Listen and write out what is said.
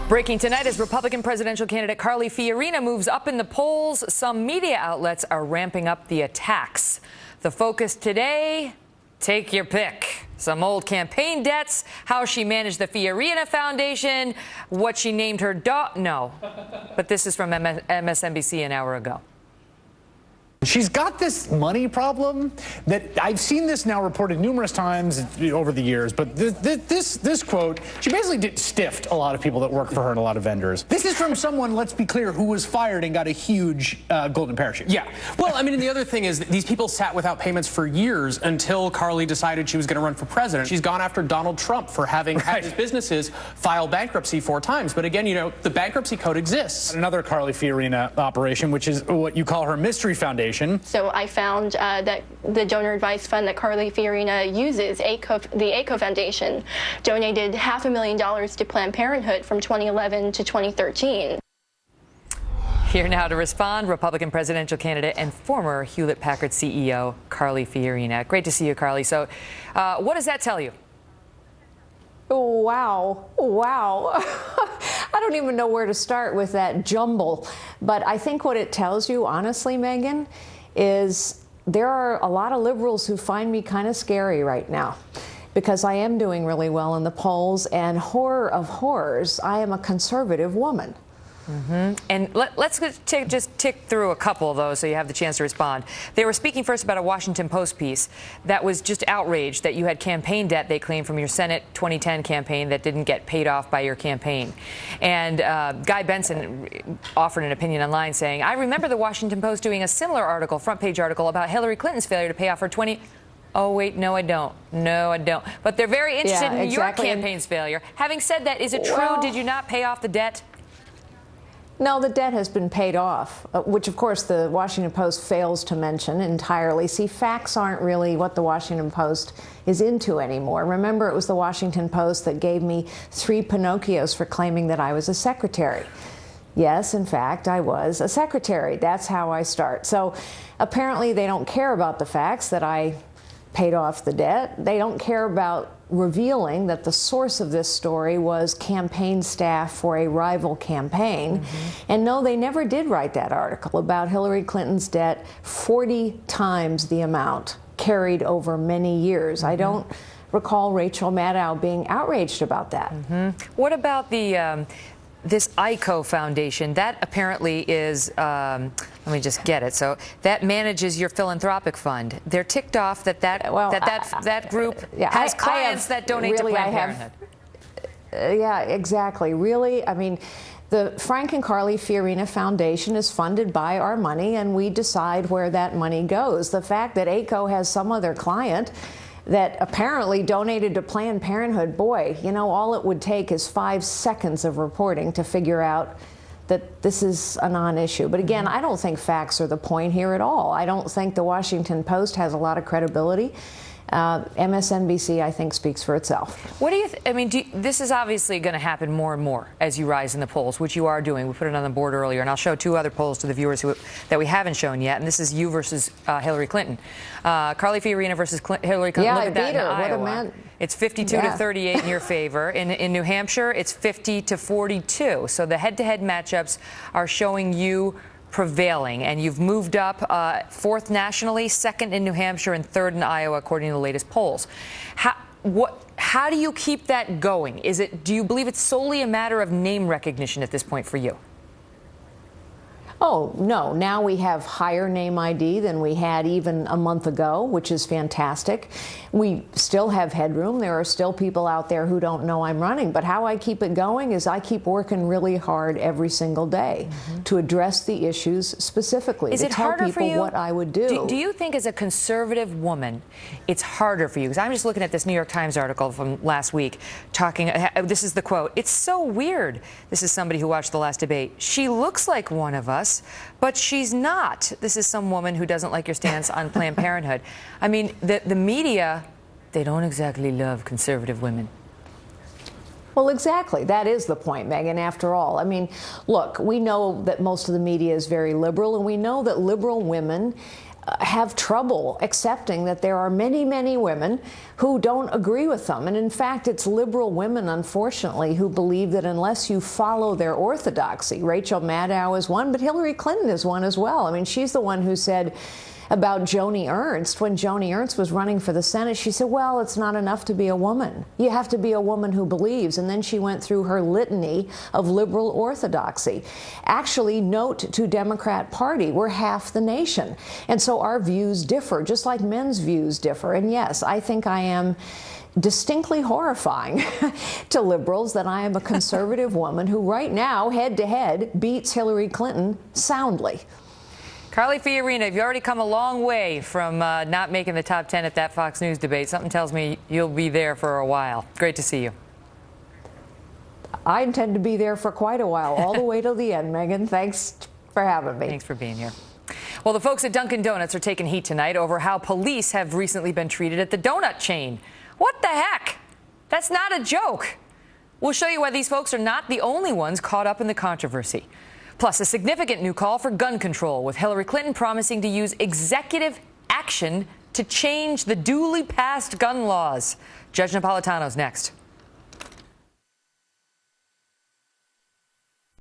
Breaking tonight as Republican presidential candidate Carly Fiorina moves up in the polls, some media outlets are ramping up the attacks. The focus today, take your pick. Some old campaign debts, how she managed the Fiorina Foundation, what she named her dog. No, but this is from MSNBC an hour ago. She's got this money problem that I've seen this now reported numerous times over the years, but this quote, she basically stiffed a lot of people that work for her and a lot of vendors. This is from someone, let's be clear, who was fired and got a huge golden parachute. Yeah. Well, I mean, and the other thing is that these people sat without payments for years until Carly decided she was going to run for president. She's gone after Donald Trump for having had his businesses file bankruptcy 4 times. But again, you know, the bankruptcy code exists. Another Carly Fiorina operation, which is what you call her mystery foundation. So I found that the donor advice fund that Carly Fiorina uses, the ACO Foundation, donated $500,000 to Planned Parenthood from 2011 to 2013. Here now to respond, Republican presidential candidate and former Hewlett-Packard CEO Carly Fiorina. Great to see you, Carly. So what does that tell you? Wow. I don't even know where to start with that jumble. But I think what it tells you, honestly, Megan, is there are a lot of liberals who find me kind of scary right now because I am doing really well in the polls, and horror of horrors, I am a conservative woman. And let's just tick through a couple of those so you have the chance to respond. They were speaking first about a Washington Post piece that was just outraged that you had campaign debt, they claim, from your Senate 2010 campaign that didn't get paid off by your campaign. And Guy Benson offered an opinion online saying, I remember the Washington Post doing a similar article, front page article, about Hillary Clinton's failure to pay off her Oh, wait, no, I don't. No, I don't. But they're very interested in your campaign's failure. Having said that, is it true? Did you not pay off the debt? No, the debt has been paid off, which, of course, the Washington Post fails to mention entirely. See, facts aren't really what the Washington Post is into anymore. Remember, it was the Washington Post that gave me 3 Pinocchios for claiming that I was a secretary. Yes, in fact, I was a secretary. That's how I start. So apparently they don't care about the facts that I paid off the debt. They don't care about revealing that the source of this story was campaign staff for a rival campaign. And no, they never did write that article about Hillary Clinton's debt, 40 times the amount carried over many years. I don't recall Rachel Maddow being outraged about that. What about the this ICO Foundation? That apparently is, let me just get it. So that manages your philanthropic fund. They're ticked off that that group has clients that donate to Planned Parenthood. Yeah, exactly. Really, I mean, the Frank and Carly Fiorina Foundation is funded by our money, and we decide where that money goes. The fact that ACO has some other client that apparently donated to Planned Parenthood, boy, you know, all it would take is 5 seconds of reporting to figure out that this is a non-issue. But again, I don't think facts are the point here at all. I don't think the Washington Post has a lot of credibility. MSNBC, I think, speaks for itself. What do you I mean, this is obviously going to happen more and more as you rise in the polls, which you are doing. We put it on the board earlier, and I'll show 2 other polls to the viewers that we haven't shown yet, and this is you versus Hillary Clinton. Carly Fiorina versus Hillary Clinton. Yeah, Look at that in Iowa. What a man. It's 52 to 38 in your favor. In New Hampshire, it's 50 to 42. So the head-to-head matchups are showing you prevailing, and you've moved up 4th nationally, 2nd in New Hampshire, and 3rd in Iowa, according to the latest polls. How do you keep that going? Do you believe it's solely a matter of name recognition at this point for you? Oh, no. Now we have higher name ID than we had even a month ago, which is fantastic. We still have headroom. There are still people out there who don't know I'm running. But how I keep it going is I keep working really hard every single day to address the issues specifically, to tell people what I would do. Do you think as a conservative woman, it's harder for you? Because I'm just looking at this New York Times article from last week talking, this is the quote, "It's so weird." This is somebody who watched the last debate. "She looks like one of us, but she's not." This is some woman who doesn't like your stance on Planned Parenthood. I mean, the media, they don't exactly love conservative women. Well, exactly. That is the point, Megan, after all. I mean, look, we know that most of the media is very liberal, and we know that liberal women have trouble accepting that there are many, many women who don't agree with them. And in fact, it's liberal women, unfortunately, who believe that unless you follow their orthodoxy, Rachel Maddow is one, but Hillary Clinton is one as well. I mean, she's the one who said about Joni Ernst, when Joni Ernst was running for the Senate, she said, well, it's not enough to be a woman. You have to be a woman who believes. And then she went through her litany of liberal orthodoxy. Actually, note to Democrat Party, we're half the nation. And so our views differ, just like men's views differ. And yes, I think I am distinctly horrifying to liberals that I am a conservative woman who right now, head to head, beats Hillary Clinton soundly. Carly Fiorina, you've already come a long way from not making the top 10 at that Fox News debate. Something tells me you'll be there for a while. Great to see you. I intend to be there for quite a while, all the way till the end, Megan. Thanks for having me. Thanks for being here. Well, the folks at Dunkin' Donuts are taking heat tonight over how police have recently been treated at the donut chain. What the heck? That's not a joke. We'll show you why these folks are not the only ones caught up in the controversy. Plus, a significant new call for gun control, with Hillary Clinton promising to use executive action to change the duly passed gun laws. Judge Napolitano's next.